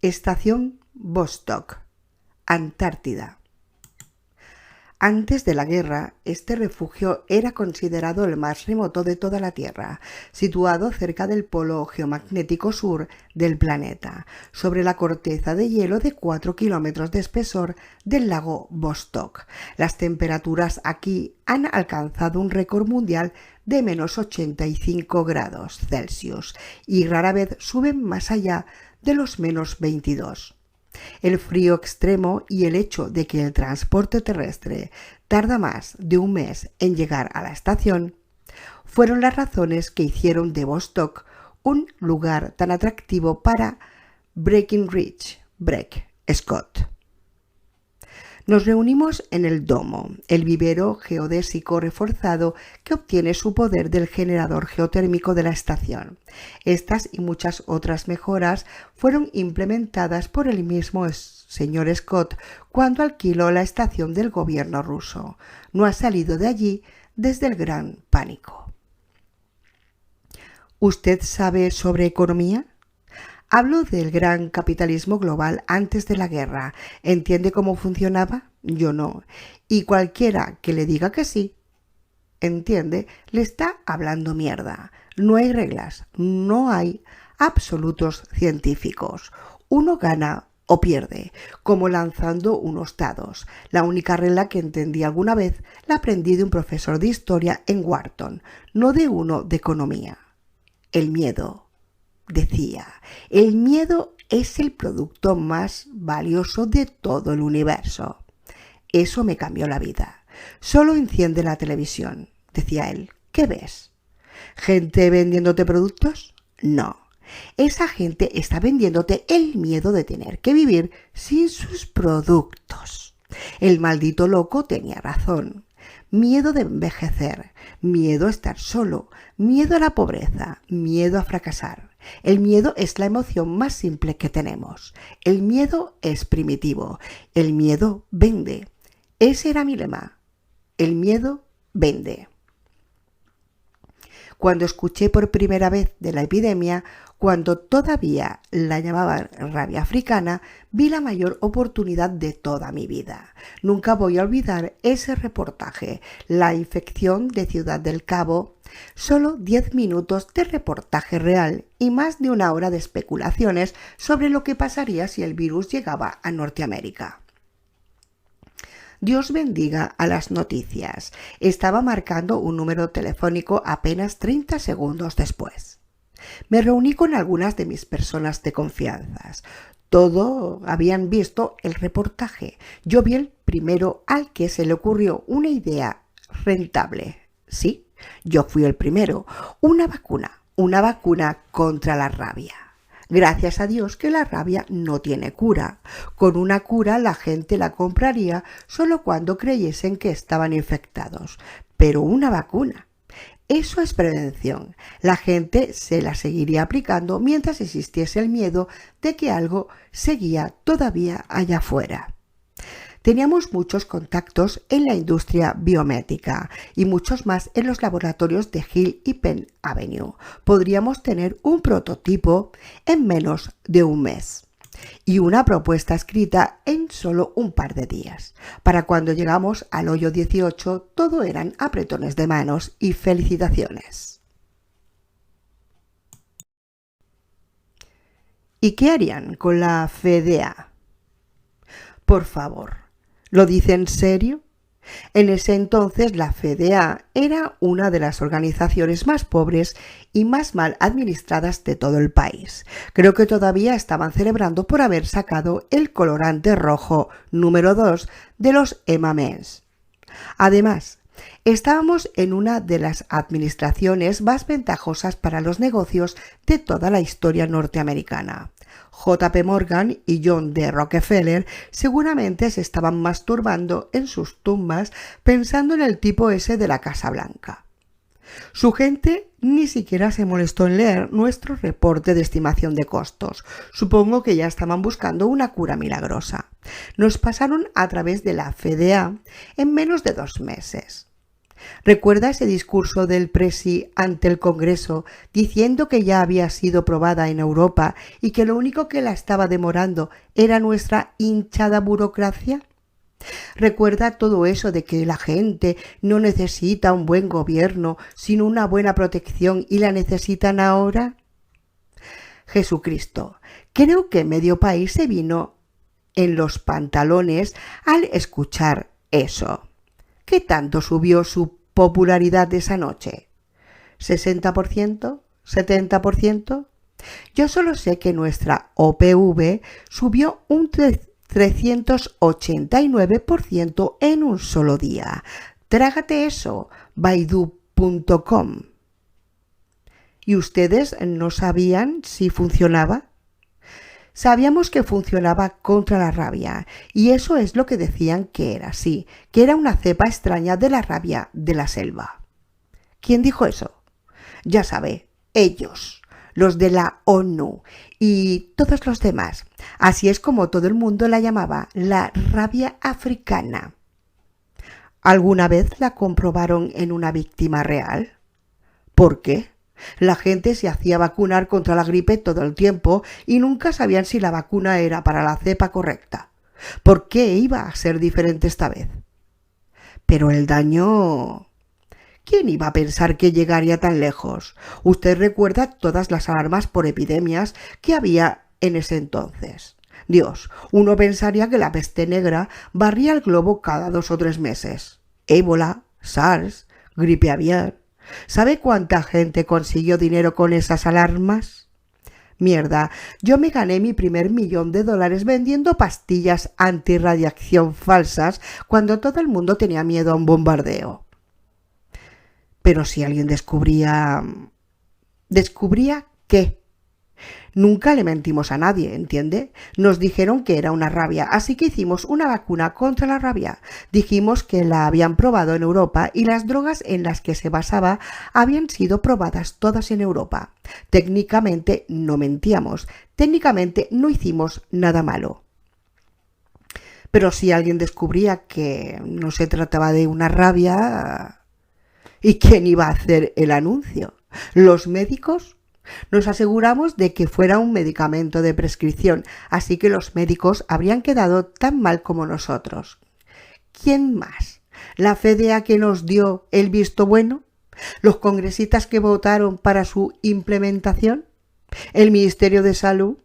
Estación Vostok, Antártida. Antes de la guerra, este refugio era considerado el más remoto de toda la Tierra, situado cerca del polo geomagnético sur del planeta, sobre la corteza de hielo de 4 kilómetros de espesor del lago Vostok. Las temperaturas aquí han alcanzado un récord mundial de menos 85 grados Celsius y rara vez suben más allá de los menos 22. El frío extremo y el hecho de que el transporte terrestre tarda más de un mes en llegar a la estación fueron las razones que hicieron de Vostok un lugar tan atractivo para Breckinridge Scott. Nos reunimos en el domo, el vivero geodésico reforzado que obtiene su poder del generador geotérmico de la estación. Estas y muchas otras mejoras fueron implementadas por el mismo señor Scott cuando alquiló la estación del gobierno ruso. No ha salido de allí desde el gran pánico. ¿Usted sabe sobre economía? Hablo del gran capitalismo global antes de la guerra. ¿Entiende cómo funcionaba? Yo no. Y cualquiera que le diga que sí, entiende, le está hablando mierda. No hay reglas, no hay absolutos científicos. Uno gana o pierde, como lanzando unos dados. La única regla que entendí alguna vez la aprendí de un profesor de historia en Wharton, no de uno de economía. El miedo. Decía, el miedo es el producto más valioso de todo el universo. Eso me cambió la vida. Solo enciende la televisión, decía él. ¿Qué ves? ¿Gente vendiéndote productos? No. Esa gente está vendiéndote el miedo de tener que vivir sin sus productos. El maldito loco tenía razón. Miedo de envejecer, miedo a estar solo, miedo a la pobreza, miedo a fracasar. El miedo es la emoción más simple que tenemos. El miedo es primitivo. El miedo vende. Ese era mi lema. El miedo vende. Cuando escuché por primera vez de la epidemia, cuando todavía la llamaban rabia africana, vi la mayor oportunidad de toda mi vida. Nunca voy a olvidar ese reportaje, la infección de Ciudad del Cabo. Solo 10 minutos de reportaje real y más de una hora de especulaciones sobre lo que pasaría si el virus llegaba a Norteamérica. Dios bendiga a las noticias. Estaba marcando un número telefónico apenas 30 segundos después. Me reuní con algunas de mis personas de confianza. Todos habían visto el reportaje. Yo vi el primero al que se le ocurrió una idea rentable. Sí, yo fui el primero. Una vacuna contra la rabia. Gracias a Dios que la rabia no tiene cura. Con una cura la gente la compraría solo cuando creyesen que estaban infectados. Pero una vacuna. Eso es prevención. La gente se la seguiría aplicando mientras existiese el miedo de que algo seguía todavía allá afuera. Teníamos muchos contactos en la industria biomédica y muchos más en los laboratorios de Hill y Penn Avenue. Podríamos tener un prototipo en menos de un mes y una propuesta escrita en solo un par de días. Para cuando llegamos al hoyo 18, todo eran apretones de manos y felicitaciones. ¿Y qué harían con la FDA? Por favor, ¿lo dice en serio? En ese entonces la FDA era una de las organizaciones más pobres y más mal administradas de todo el país. Creo que todavía estaban celebrando por haber sacado el colorante rojo número 2 de los M&M's. Además, estábamos en una de las administraciones más ventajosas para los negocios de toda la historia norteamericana. J.P. Morgan y John D. Rockefeller seguramente se estaban masturbando en sus tumbas pensando en el tipo ese de la Casa Blanca. Su gente ni siquiera se molestó en leer nuestro reporte de estimación de costos. Supongo que ya estaban buscando una cura milagrosa. Nos pasaron a través de la FDA en menos de 2 meses. ¿Recuerda ese discurso del Presi ante el Congreso diciendo que ya había sido probada en Europa y que lo único que la estaba demorando era nuestra hinchada burocracia? ¿Recuerda todo eso de que la gente no necesita un buen gobierno, sino una buena protección y la necesitan ahora? Jesucristo, creo que medio país se vino en los pantalones al escuchar eso. ¿Qué tanto subió su popularidad esa noche? ¿60%? ¿70%? Yo solo sé que nuestra OPV subió un 389% en un solo día. Trágate eso, Baidu.com. ¿Y ustedes no sabían si funcionaba? Sabíamos que funcionaba contra la rabia, y eso es lo que decían que era, sí, que era una cepa extraña de la rabia de la selva. ¿Quién dijo eso? Ya sabe, ellos, los de la ONU y todos los demás. Así es como todo el mundo la llamaba, la rabia africana. ¿Alguna vez la comprobaron en una víctima real? ¿Por qué? La gente se hacía vacunar contra la gripe todo el tiempo y nunca sabían si la vacuna era para la cepa correcta. ¿Por qué iba a ser diferente esta vez? Pero el daño... ¿Quién iba a pensar que llegaría tan lejos? Usted recuerda todas las alarmas por epidemias que había en ese entonces. Dios, uno pensaría que la peste negra barría el globo cada 2 o 3 meses. Ébola, SARS, gripe aviar. ¿Sabe cuánta gente consiguió dinero con esas alarmas? Mierda, yo me gané mi primer $1.000.000 vendiendo pastillas antirradiación falsas cuando todo el mundo tenía miedo a un bombardeo. Pero si alguien descubría... ¿Descubría qué? Nunca le mentimos a nadie, ¿entiende? Nos dijeron que era una rabia, así que hicimos una vacuna contra la rabia. Dijimos que la habían probado en Europa y las drogas en las que se basaba habían sido probadas todas en Europa. Técnicamente no mentíamos, técnicamente no hicimos nada malo. Pero si alguien descubría que no se trataba de una rabia... ¿Y quién iba a hacer el anuncio? ¿Los médicos? Nos aseguramos de que fuera un medicamento de prescripción, así que los médicos habrían quedado tan mal como nosotros. ¿Quién más? ¿La FDA que nos dio el visto bueno? ¿Los congresistas que votaron para su implementación? ¿El Ministerio de Salud?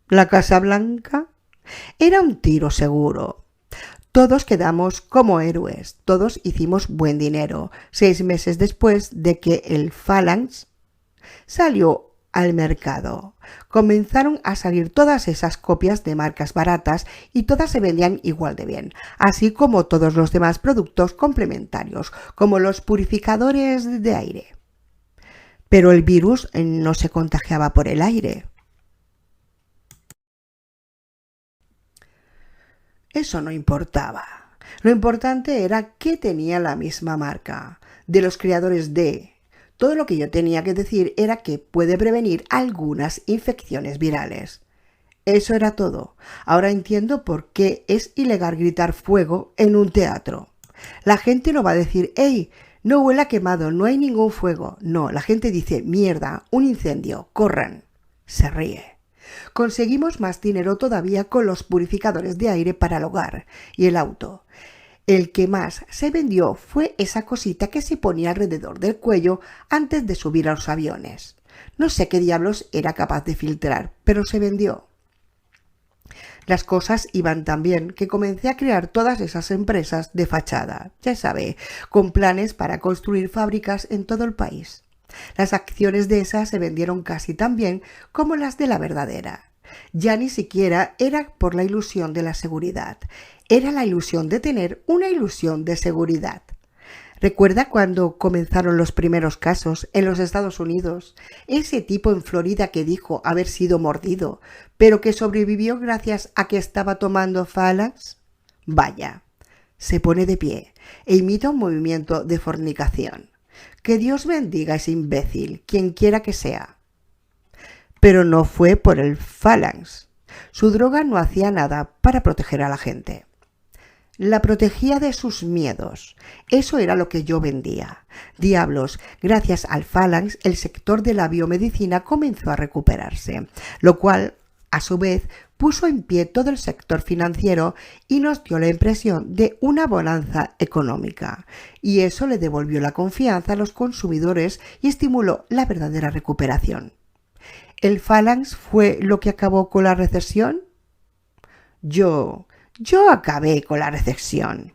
¿La Casa Blanca? Era un tiro seguro. Todos quedamos como héroes, todos hicimos buen dinero, 6 meses después de que el Phalanx salió al mercado. Comenzaron a salir todas esas copias de marcas baratas y todas se vendían igual de bien, así como todos los demás productos complementarios, como los purificadores de aire. Pero el virus no se contagiaba por el aire. Eso no importaba. Lo importante era que tenía la misma marca, de los creadores de... Todo lo que yo tenía que decir era que puede prevenir algunas infecciones virales. Eso era todo. Ahora entiendo por qué es ilegal gritar fuego en un teatro. La gente no va a decir, ¡hey! No huele a quemado, no hay ningún fuego. No, la gente dice, mierda, un incendio, corran. Se ríe. Conseguimos más dinero todavía con los purificadores de aire para el hogar y el auto. El que más se vendió fue esa cosita que se ponía alrededor del cuello antes de subir a los aviones. No sé qué diablos era capaz de filtrar, pero se vendió. Las cosas iban tan bien que comencé a crear todas esas empresas de fachada, ya sabe, con planes para construir fábricas en todo el país. Las acciones de esas se vendieron casi tan bien como las de la verdadera. Ya ni siquiera era por la ilusión de la seguridad, era la ilusión de tener una ilusión de seguridad. ¿Recuerda cuando comenzaron los primeros casos en los Estados Unidos? Ese tipo en Florida que dijo haber sido mordido, pero que sobrevivió gracias a que estaba tomando Phalanx. Vaya, se pone de pie e imita un movimiento de fornicación. Que Dios bendiga a ese imbécil, quien quiera que sea. Pero no fue por el Phalanx. Su droga no hacía nada para proteger a la gente. La protegía de sus miedos. Eso era lo que yo vendía. Diablos, gracias al Phalanx, el sector de la biomedicina comenzó a recuperarse, lo cual, a su vez, puso en pie todo el sector financiero y nos dio la impresión de una bonanza económica. Y eso le devolvió la confianza a los consumidores y estimuló la verdadera recuperación. ¿El Phalanx fue lo que acabó con la recesión? Yo acabé con la recesión.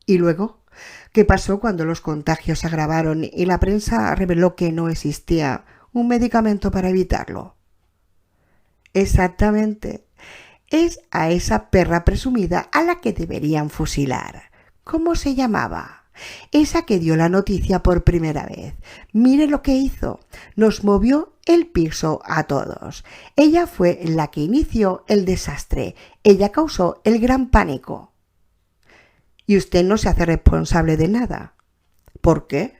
¿Y luego? ¿Qué pasó cuando los contagios se agravaron y la prensa reveló que no existía un medicamento para evitarlo? Exactamente. Es a esa perra presumida a la que deberían fusilar. ¿Cómo se llamaba? Esa que dio la noticia por primera vez. Mire lo que hizo. Nos movió el piso a todos. Ella fue la que inició el desastre. Ella causó el gran pánico. Y usted no se hace responsable de nada. ¿Por qué?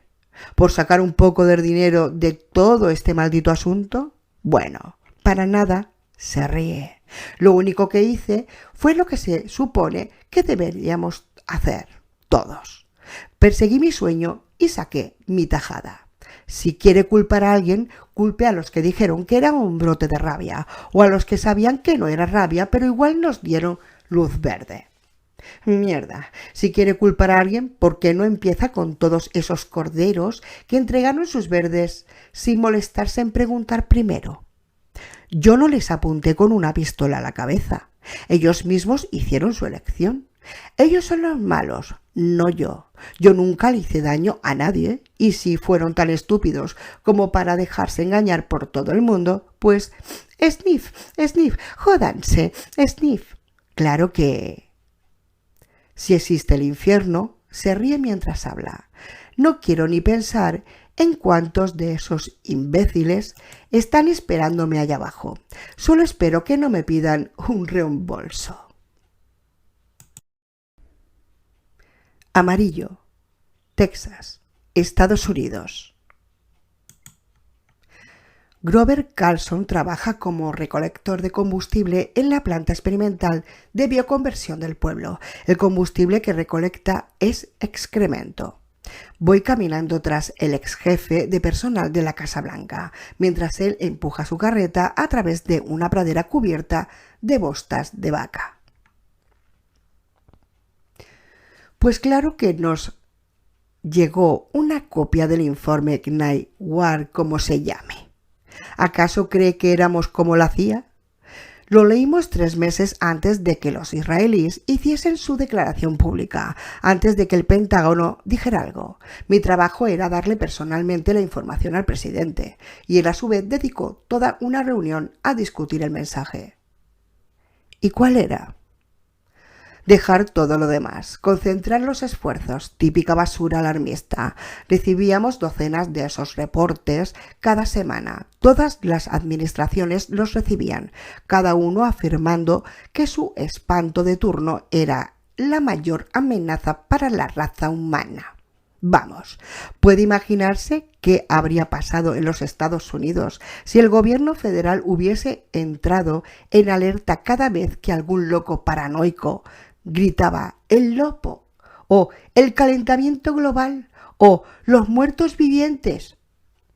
¿Por sacar un poco de dinero de todo este maldito asunto? Bueno, para nada. Se ríe. Lo único que hice fue lo que se supone que deberíamos hacer todos. Perseguí mi sueño y saqué mi tajada. Si quiere culpar a alguien, culpe a los que dijeron que era un brote de rabia, o a los que sabían que no era rabia, pero igual nos dieron luz verde. Mierda, si quiere culpar a alguien, ¿por qué no empieza con todos esos corderos que entregaron sus verdes sin molestarse en preguntar primero? Yo no les apunté con una pistola a la cabeza. Ellos mismos hicieron su elección. Ellos son los malos, no yo. Yo nunca le hice daño a nadie, y si fueron tan estúpidos como para dejarse engañar por todo el mundo, pues sniff, jódanse, sniff. Claro que... Si existe el infierno, se ríe mientras habla. No quiero ni pensar en cuántos de esos imbéciles están esperándome allá abajo. Solo espero que no me pidan un reembolso. Amarillo, Texas, Estados Unidos. Grover Carlson trabaja como recolector de combustible en la planta experimental de bioconversión del pueblo. El combustible que recolecta es excremento. Voy caminando tras el ex jefe de personal de la Casa Blanca, mientras él empuja su carreta a través de una pradera cubierta de bostas de vaca. Pues claro que nos llegó una copia del informe Knight War, como se llame. ¿Acaso cree que éramos como la CIA? Lo leímos 3 meses antes de que los israelíes hiciesen su declaración pública, antes de que el Pentágono dijera algo. Mi trabajo era darle personalmente la información al presidente, y él a su vez dedicó toda una reunión a discutir el mensaje. ¿Y cuál era? Dejar todo lo demás, concentrar los esfuerzos, típica basura alarmista. Recibíamos docenas de esos reportes cada semana. Todas las administraciones los recibían, cada uno afirmando que su espanto de turno era la mayor amenaza para la raza humana. Vamos, ¿puede imaginarse qué habría pasado en los Estados Unidos si el gobierno federal hubiese entrado en alerta cada vez que algún loco paranoico gritaba el lobo, o el calentamiento global, o los muertos vivientes?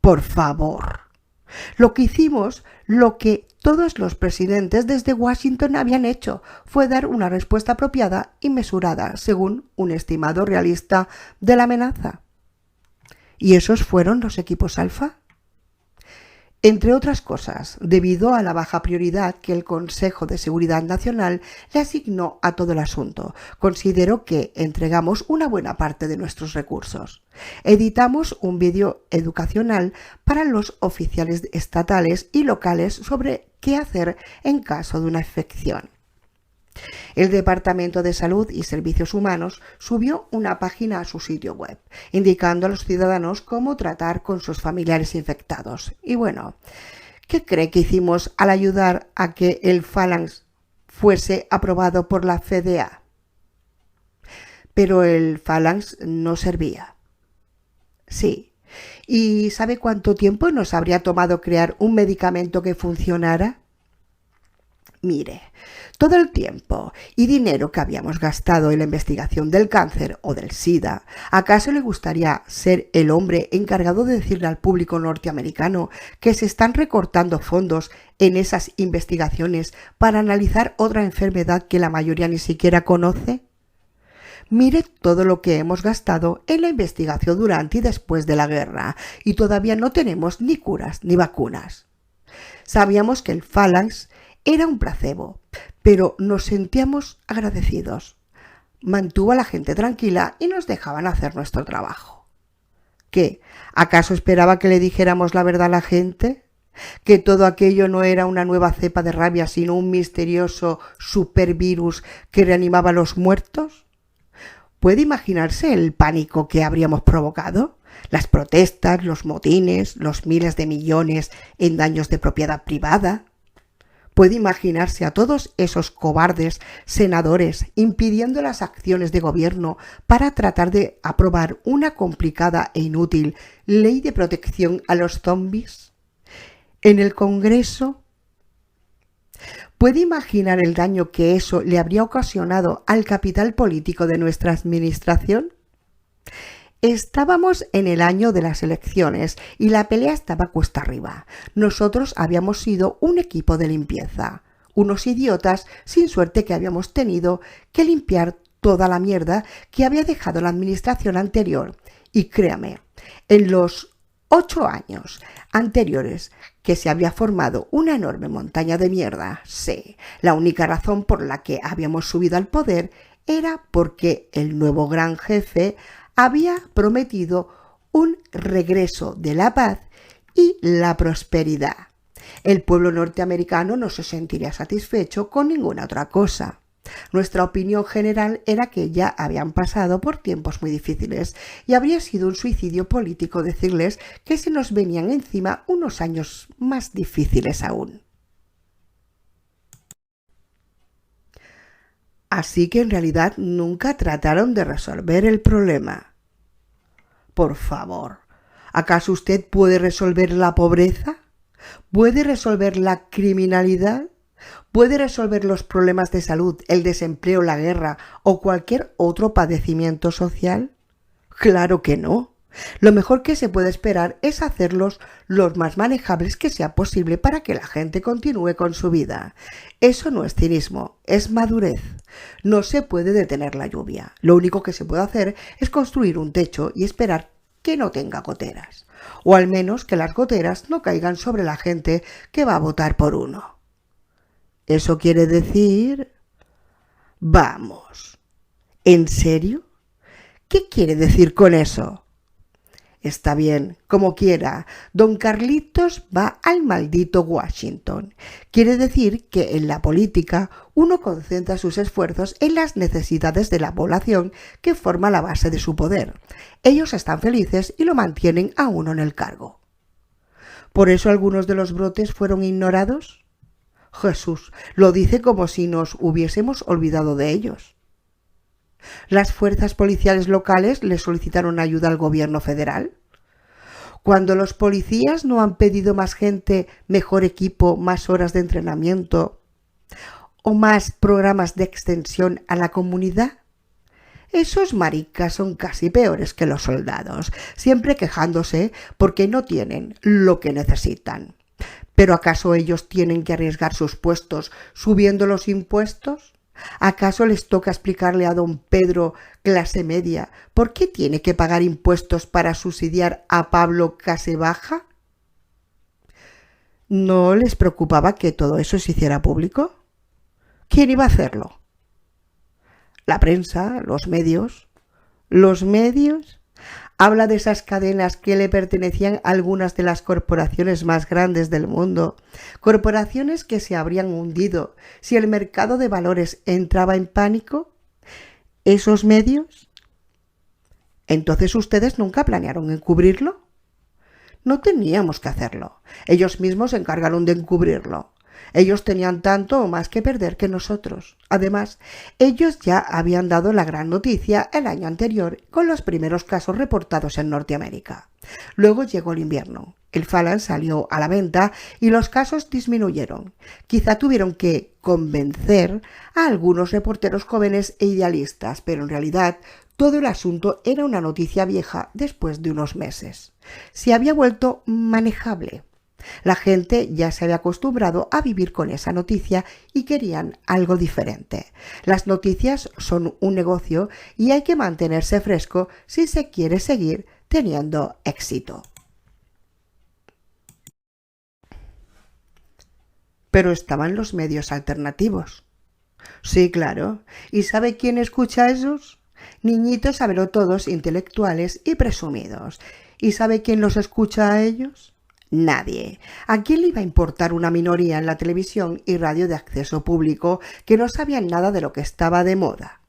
Por favor. Lo que hicimos, lo que todos los presidentes desde Washington habían hecho, fue dar una respuesta apropiada y mesurada según un estimado realista de la amenaza. ¿Y esos fueron los equipos alfa? Entre otras cosas, debido a la baja prioridad que el Consejo de Seguridad Nacional le asignó a todo el asunto, considero que entregamos una buena parte de nuestros recursos. Editamos un vídeo educacional para los oficiales estatales y locales sobre qué hacer en caso de una infección. El Departamento de Salud y Servicios Humanos subió una página a su sitio web, indicando a los ciudadanos cómo tratar con sus familiares infectados. Y bueno, ¿qué cree que hicimos al ayudar a que el Phalanx fuese aprobado por la FDA? Pero el Phalanx no servía. Sí. ¿Y sabe cuánto tiempo nos habría tomado crear un medicamento que funcionara? Mire, todo el tiempo y dinero que habíamos gastado en la investigación del cáncer o del SIDA, ¿acaso le gustaría ser el hombre encargado de decirle al público norteamericano que se están recortando fondos en esas investigaciones para analizar otra enfermedad que la mayoría ni siquiera conoce? Mire todo lo que hemos gastado en la investigación durante y después de la guerra, y todavía no tenemos ni curas ni vacunas. Sabíamos que el Phalanx era un placebo, pero nos sentíamos agradecidos. Mantuvo a la gente tranquila y nos dejaban hacer nuestro trabajo. ¿Qué? ¿Acaso esperaba que le dijéramos la verdad a la gente? ¿Que todo aquello no era una nueva cepa de rabia, sino un misterioso supervirus que reanimaba a los muertos? ¿Puede imaginarse el pánico que habríamos provocado? Las protestas, los motines, los miles de millones en daños de propiedad privada. ¿Puede imaginarse a todos esos cobardes senadores impidiendo las acciones de gobierno para tratar de aprobar una complicada e inútil ley de protección a los zombies? En el Congreso, ¿puede imaginar el daño que eso le habría ocasionado al capital político de nuestra administración? Estábamos en el año de las elecciones y la pelea estaba cuesta arriba. Nosotros habíamos sido un equipo de limpieza, unos idiotas sin suerte que habíamos tenido que limpiar toda la mierda que había dejado la administración anterior. Y créame, en los 8 años anteriores que se había formado una enorme montaña de mierda, sí, la única razón por la que habíamos subido al poder era porque el nuevo gran jefe había prometido un regreso de la paz y la prosperidad. El pueblo norteamericano no se sentiría satisfecho con ninguna otra cosa. Nuestra opinión general era que ya habían pasado por tiempos muy difíciles y habría sido un suicidio político decirles que se nos venían encima unos años más difíciles aún. Así que en realidad nunca trataron de resolver el problema. Por favor, ¿acaso usted puede resolver la pobreza? ¿Puede resolver la criminalidad? ¿Puede resolver los problemas de salud, el desempleo, la guerra o cualquier otro padecimiento social? Claro que no. Lo mejor que se puede esperar es hacerlos los más manejables que sea posible para que la gente continúe con su vida. Eso no es cinismo, es madurez. No se puede detener la lluvia. Lo único que se puede hacer es construir un techo y esperar que no tenga goteras. O al menos que las goteras no caigan sobre la gente que va a votar por uno. ¿Eso quiere decir? Vamos. ¿En serio? ¿Qué quiere decir con eso? Está bien, como quiera. Don Carlitos va al maldito Washington. Quiere decir que en la política uno concentra sus esfuerzos en las necesidades de la población que forma la base de su poder. Ellos están felices y lo mantienen a uno en el cargo. ¿Por eso algunos de los brotes fueron ignorados? Jesús, lo dice como si nos hubiésemos olvidado de ellos. ¿Las fuerzas policiales locales le solicitaron ayuda al gobierno federal? Cuando los policías no han pedido más gente, mejor equipo, más horas de entrenamiento o más programas de extensión a la comunidad. Esos maricas son casi peores que los soldados, siempre quejándose porque no tienen lo que necesitan. ¿Pero acaso ellos tienen que arriesgar sus puestos subiendo los impuestos? ¿Acaso les toca explicarle a don Pedro, clase media, por qué tiene que pagar impuestos para subsidiar a Pablo clase baja? ¿No les preocupaba que todo eso se hiciera público? ¿Quién iba a hacerlo? La prensa, los medios. ¿Los medios? Habla de esas cadenas que le pertenecían a algunas de las corporaciones más grandes del mundo, corporaciones que se habrían hundido si el mercado de valores entraba en pánico. ¿Esos medios? ¿Entonces ustedes nunca planearon encubrirlo? No teníamos que hacerlo. Ellos mismos se encargaron de encubrirlo. Ellos tenían tanto o más que perder que nosotros. Además, ellos ya habían dado la gran noticia el año anterior con los primeros casos reportados en Norteamérica. Luego llegó el invierno. El Falan salió a la venta y los casos disminuyeron. Quizá tuvieron que convencer a algunos reporteros jóvenes e idealistas, pero en realidad todo el asunto era una noticia vieja después de unos meses. Se había vuelto manejable. La gente ya se había acostumbrado a vivir con esa noticia y querían algo diferente. Las noticias son un negocio y hay que mantenerse fresco si se quiere seguir teniendo éxito. Pero estaban los medios alternativos. Sí, claro. ¿Y sabe quién escucha a esos? Niñitos sabelotodos, intelectuales y presumidos. ¿Y sabe quién los escucha a ellos? Nadie. ¿A quién le iba a importar una minoría en la televisión y radio de acceso público que no sabían nada de lo que estaba de moda?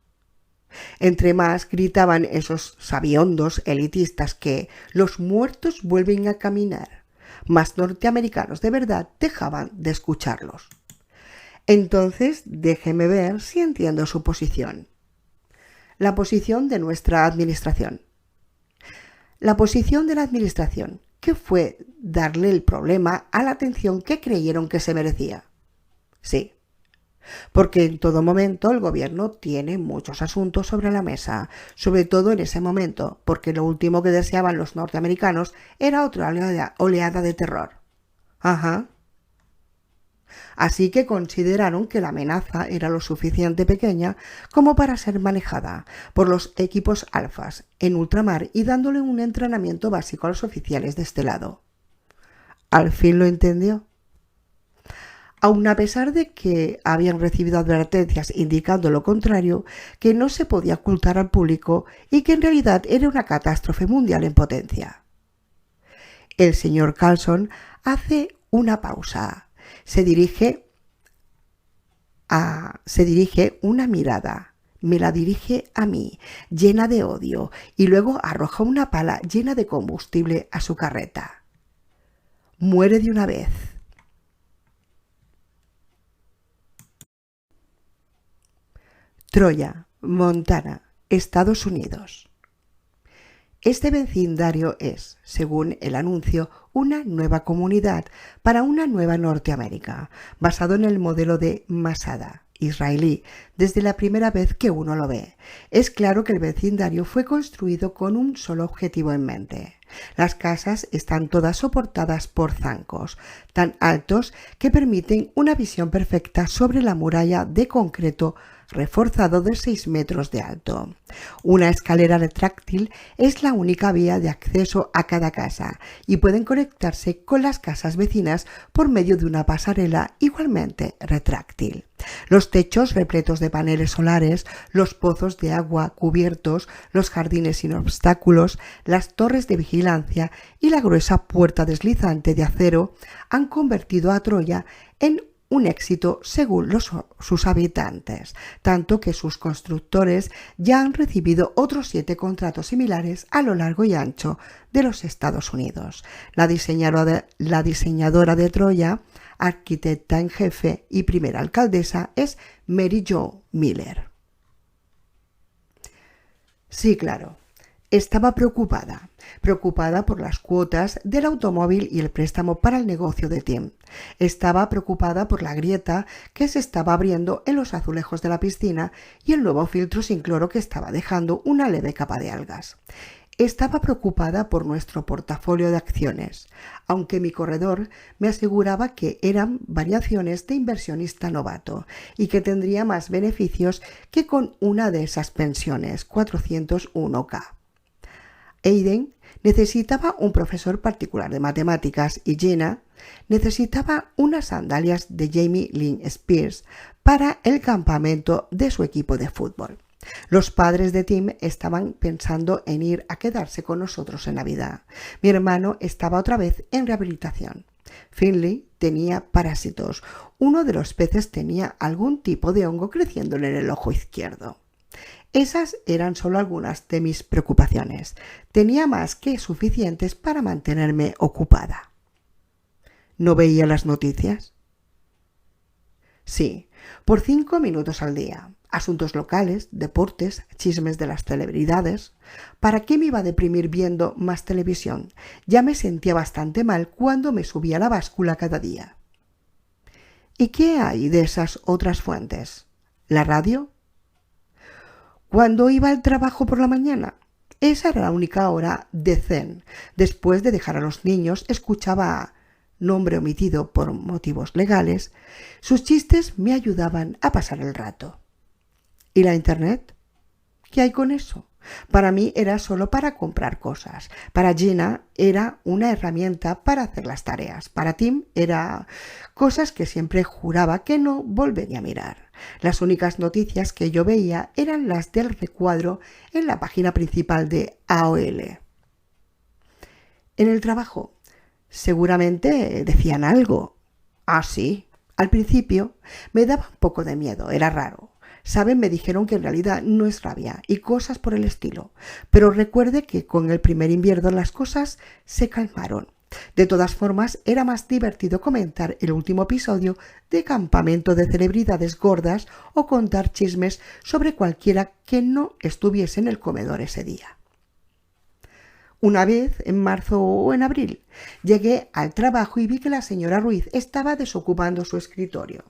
Entre más gritaban esos sabiondos elitistas que los muertos vuelven a caminar, más norteamericanos de verdad dejaban de escucharlos. Entonces, déjeme ver si entiendo su posición. La posición de nuestra administración. La posición de la administración, que fue darle el problema a la atención que creyeron que se merecía. Sí, porque en todo momento el gobierno tiene muchos asuntos sobre la mesa, sobre todo en ese momento, porque lo último que deseaban los norteamericanos era otra oleada de terror. Ajá. Así que consideraron que la amenaza era lo suficiente pequeña como para ser manejada por los equipos alfas en ultramar y dándole un entrenamiento básico a los oficiales de este lado. ¿Al fin lo entendió? Aun a pesar de que habían recibido advertencias indicando lo contrario, que no se podía ocultar al público y que en realidad era una catástrofe mundial en potencia. El señor Carlson hace una pausa. Se dirige una mirada, me la dirige a mí, llena de odio, y luego arroja una pala llena de combustible a su carreta. Muere de una vez. Troya, Montana, Estados Unidos. Este vecindario es, según el anuncio, una nueva comunidad para una nueva Norteamérica, basado en el modelo de Masada, israelí, desde la primera vez que uno lo ve. Es claro que el vecindario fue construido con un solo objetivo en mente. Las casas están todas soportadas por zancos, tan altos que permiten una visión perfecta sobre la muralla de concreto reforzado de 6 metros de alto. Una escalera retráctil es la única vía de acceso a cada casa y pueden conectarse con las casas vecinas por medio de una pasarela igualmente retráctil. Los techos repletos de paneles solares, los pozos de agua cubiertos, los jardines sin obstáculos, las torres de vigilancia y la gruesa puerta deslizante de acero han convertido a Troya en un éxito según sus habitantes, tanto que sus constructores ya han recibido otros 7 contratos similares a lo largo y ancho de los Estados Unidos. La diseñadora de Troya, arquitecta en jefe y primera alcaldesa, es Mary Jo Miller. Sí, claro. Estaba preocupada por las cuotas del automóvil y el préstamo para el negocio de Tim. Estaba preocupada por la grieta que se estaba abriendo en los azulejos de la piscina y el nuevo filtro sin cloro que estaba dejando una leve capa de algas. Estaba preocupada por nuestro portafolio de acciones, aunque mi corredor me aseguraba que eran variaciones de inversionista novato y que tendría más beneficios que con una de esas pensiones, 401k. Aiden necesitaba un profesor particular de matemáticas y Jenna necesitaba unas sandalias de Jamie Lynn Spears para el campamento de su equipo de fútbol. Los padres de Tim estaban pensando en ir a quedarse con nosotros en Navidad. Mi hermano estaba otra vez en rehabilitación. Finley tenía parásitos. Uno de los peces tenía algún tipo de hongo creciéndole en el ojo izquierdo. Esas eran solo algunas de mis preocupaciones. Tenía más que suficientes para mantenerme ocupada. ¿No veía las noticias? Sí, por 5 minutos al día. Asuntos locales, deportes, chismes de las celebridades. ¿Para qué me iba a deprimir viendo más televisión? Ya me sentía bastante mal cuando me subía a la báscula cada día. ¿Y qué hay de esas otras fuentes? ¿La radio? Cuando iba al trabajo por la mañana. Esa era la única hora de zen. Después de dejar a los niños, escuchaba, nombre omitido por motivos legales, sus chistes me ayudaban a pasar el rato. ¿Y la internet? ¿Qué hay con eso? Para mí era solo para comprar cosas. Para Gina era una herramienta para hacer las tareas. Para Tim era cosas que siempre juraba que no volvería a mirar. Las únicas noticias que yo veía eran las del recuadro en la página principal de AOL. En el trabajo, seguramente decían algo. Ah, sí. Al principio me daba un poco de miedo, era raro. Saben, me dijeron que en realidad no es rabia y cosas por el estilo. Pero recuerde que con el primer invierno las cosas se calmaron. De todas formas, era más divertido comentar el último episodio de Campamento de Celebridades Gordas o contar chismes sobre cualquiera que no estuviese en el comedor ese día. Una vez, en marzo o en abril, llegué al trabajo y vi que la señora Ruiz estaba desocupando su escritorio.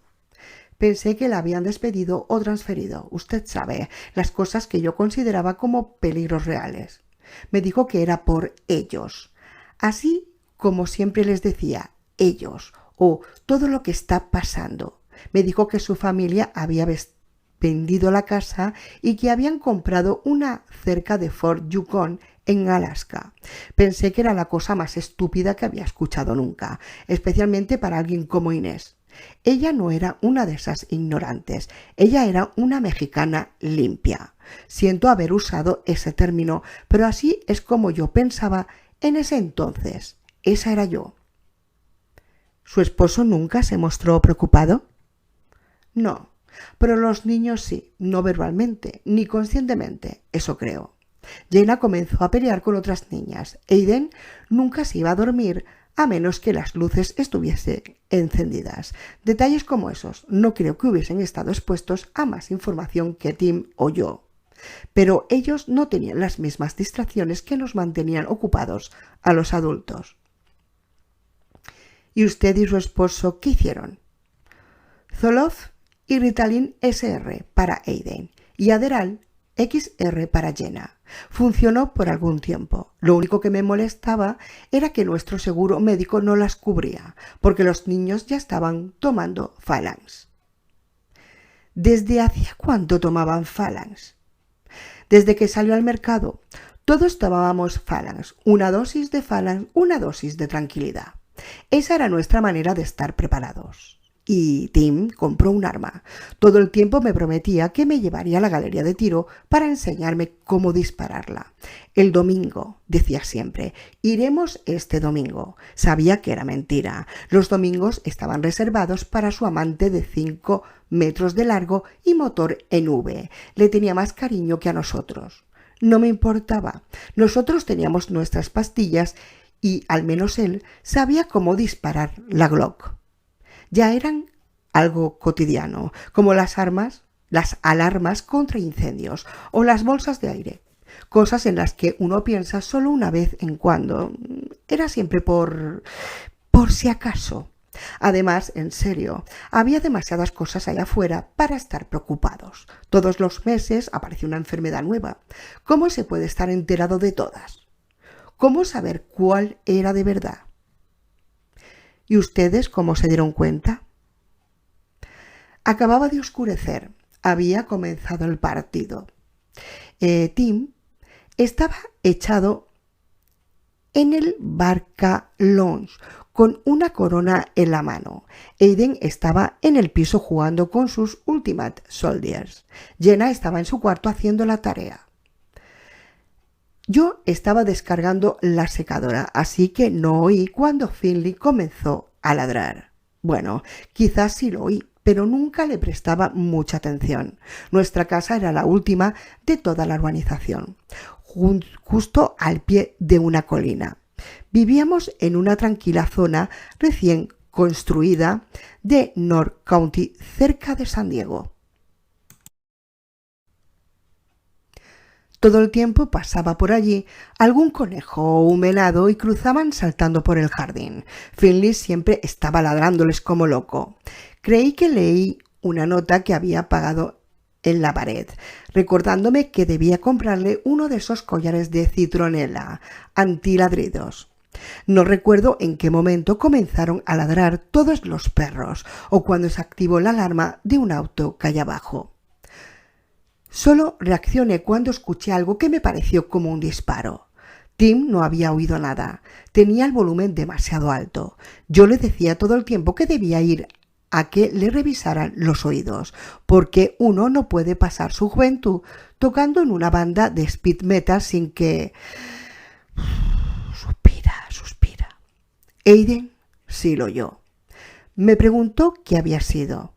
Pensé que la habían despedido o transferido. Usted sabe, las cosas que yo consideraba como peligros reales. Me dijo que era por ellos. Así como siempre les decía, ellos, o todo lo que está pasando. Me dijo que su familia había vendido la casa y que habían comprado una cerca de Fort Yukon en Alaska. Pensé que era la cosa más estúpida que había escuchado nunca, especialmente para alguien como Inés. Ella no era una de esas ignorantes, ella era una mexicana limpia. Siento haber usado ese término, pero así es como yo pensaba en ese entonces. Esa era yo. ¿Su esposo nunca se mostró preocupado? No, pero los niños sí, no verbalmente, ni conscientemente, eso creo. Jaina comenzó a pelear con otras niñas. Aiden nunca se iba a dormir a menos que las luces estuviesen encendidas. Detalles como esos no creo que hubiesen estado expuestos a más información que Tim o yo. Pero ellos no tenían las mismas distracciones que nos mantenían ocupados a los adultos. ¿Y usted y su esposo qué hicieron? Zoloft y Ritalin SR para Aiden y Adderall XR para Jenna. Funcionó por algún tiempo. Lo único que me molestaba era que nuestro seguro médico no las cubría, porque los niños ya estaban tomando Phalanx. ¿Desde hacía cuánto tomaban Phalanx? Desde que salió al mercado. Todos tomábamos Phalanx, una dosis de Phalanx, una dosis de tranquilidad. Esa era nuestra manera de estar preparados. Y Tim compró un arma. Todo el tiempo me prometía que me llevaría a la galería de tiro para enseñarme cómo dispararla. El domingo, decía siempre, iremos este domingo. Sabía que era mentira. Los domingos estaban reservados para su amante de 5 metros de largo y motor en V. Le tenía más cariño que a nosotros. No me importaba. Nosotros teníamos nuestras pastillas y al menos él sabía cómo disparar la Glock. Ya eran algo cotidiano, como las alarmas contra incendios o las bolsas de aire, cosas en las que uno piensa solo una vez en cuando. Era siempre por si acaso. Además, en serio, había demasiadas cosas allá afuera para estar preocupados. Todos los meses aparece una enfermedad nueva. ¿Cómo se puede estar enterado de todas? ¿Cómo saber cuál era de verdad? ¿Y ustedes cómo se dieron cuenta? Acababa de oscurecer. Había comenzado el partido. Tim estaba echado en el Barca Lounge con una corona en la mano. Aiden estaba en el piso jugando con sus Ultimate Soldiers. Jenna estaba en su cuarto haciendo la tarea. Yo estaba descargando la secadora, así que no oí cuando Finley comenzó a ladrar. Bueno, quizás sí lo oí, pero nunca le prestaba mucha atención. Nuestra casa era la última de toda la urbanización, justo al pie de una colina. Vivíamos en una tranquila zona recién construida de North County, cerca de San Diego. Todo el tiempo pasaba por allí algún conejo o un venado y cruzaban saltando por el jardín. Finley siempre estaba ladrándoles como loco. Creí que leí una nota que había pegado en la pared, recordándome que debía comprarle uno de esos collares de citronela antiladridos. No recuerdo en qué momento comenzaron a ladrar todos los perros o cuando se activó la alarma de un auto calle abajo. Solo reaccioné cuando escuché algo que me pareció como un disparo. Tim no había oído nada. Tenía el volumen demasiado alto. Yo le decía todo el tiempo que debía ir a que le revisaran los oídos, porque uno no puede pasar su juventud tocando en una banda de speed metal sin que... Suspira. Aiden sí lo oyó. Me preguntó qué había sido.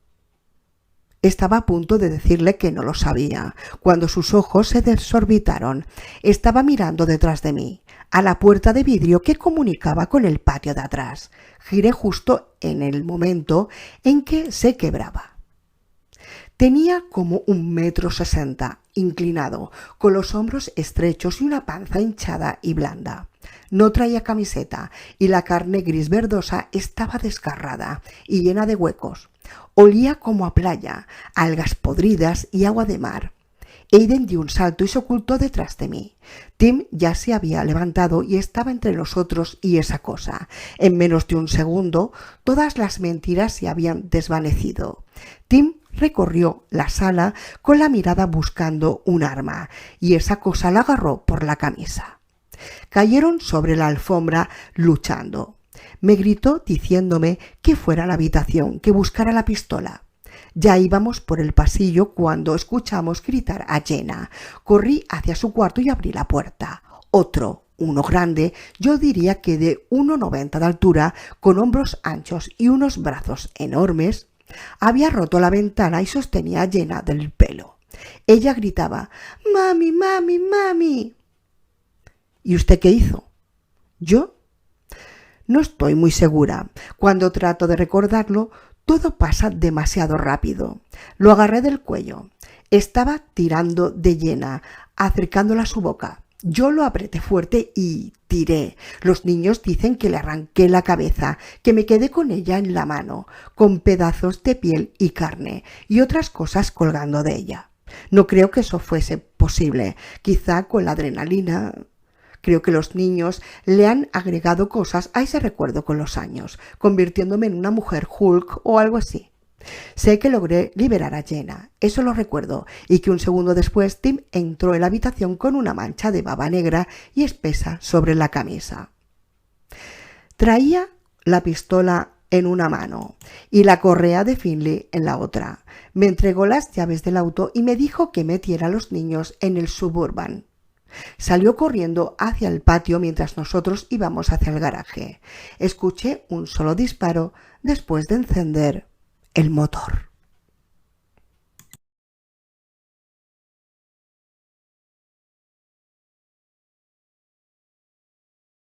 Estaba a punto de decirle que no lo sabía, cuando sus ojos se desorbitaron. Estaba mirando detrás de mí, a la puerta de vidrio que comunicaba con el patio de atrás. Giré justo en el momento en que se quebraba. Tenía como 1,60 m, inclinado, con los hombros estrechos y una panza hinchada y blanda. No traía camiseta y la carne gris verdosa estaba desgarrada y llena de huecos. Olía como a playa, algas podridas y agua de mar. Aiden dio un salto y se ocultó detrás de mí. Tim ya se había levantado y estaba entre nosotros y esa cosa. En menos de un segundo, todas las mentiras se habían desvanecido. Tim recorrió la sala con la mirada buscando un arma y esa cosa la agarró por la camisa. Cayeron sobre la alfombra luchando. Me gritó diciéndome que fuera a la habitación, que buscara la pistola. Ya íbamos por el pasillo cuando escuchamos gritar a Jenna. Corrí hacia su cuarto y abrí la puerta. Uno grande, yo diría que de 1,90 de altura, con hombros anchos y unos brazos enormes, había roto la ventana y sostenía a Jenna del pelo. Ella gritaba: «¡Mami, mami, mami!». ¿Y usted qué hizo? ¿Yo? No estoy muy segura. Cuando trato de recordarlo, todo pasa demasiado rápido. Lo agarré del cuello. Estaba tirando de Jenna, acercándola a su boca. Yo lo apreté fuerte y tiré. Los niños dicen que le arranqué la cabeza, que me quedé con ella en la mano, con pedazos de piel y carne y otras cosas colgando de ella. No creo que eso fuese posible. Quizá con la adrenalina... Creo que los niños le han agregado cosas a ese recuerdo con los años, convirtiéndome en una mujer Hulk o algo así. Sé que logré liberar a Jenna, eso lo recuerdo, y que un segundo después Tim entró en la habitación con una mancha de baba negra y espesa sobre la camisa. Traía la pistola en una mano y la correa de Finley en la otra. Me entregó las llaves del auto y me dijo que metiera a los niños en el Suburban. Salió corriendo hacia el patio mientras nosotros íbamos hacia el garaje. Escuché un solo disparo después de encender el motor.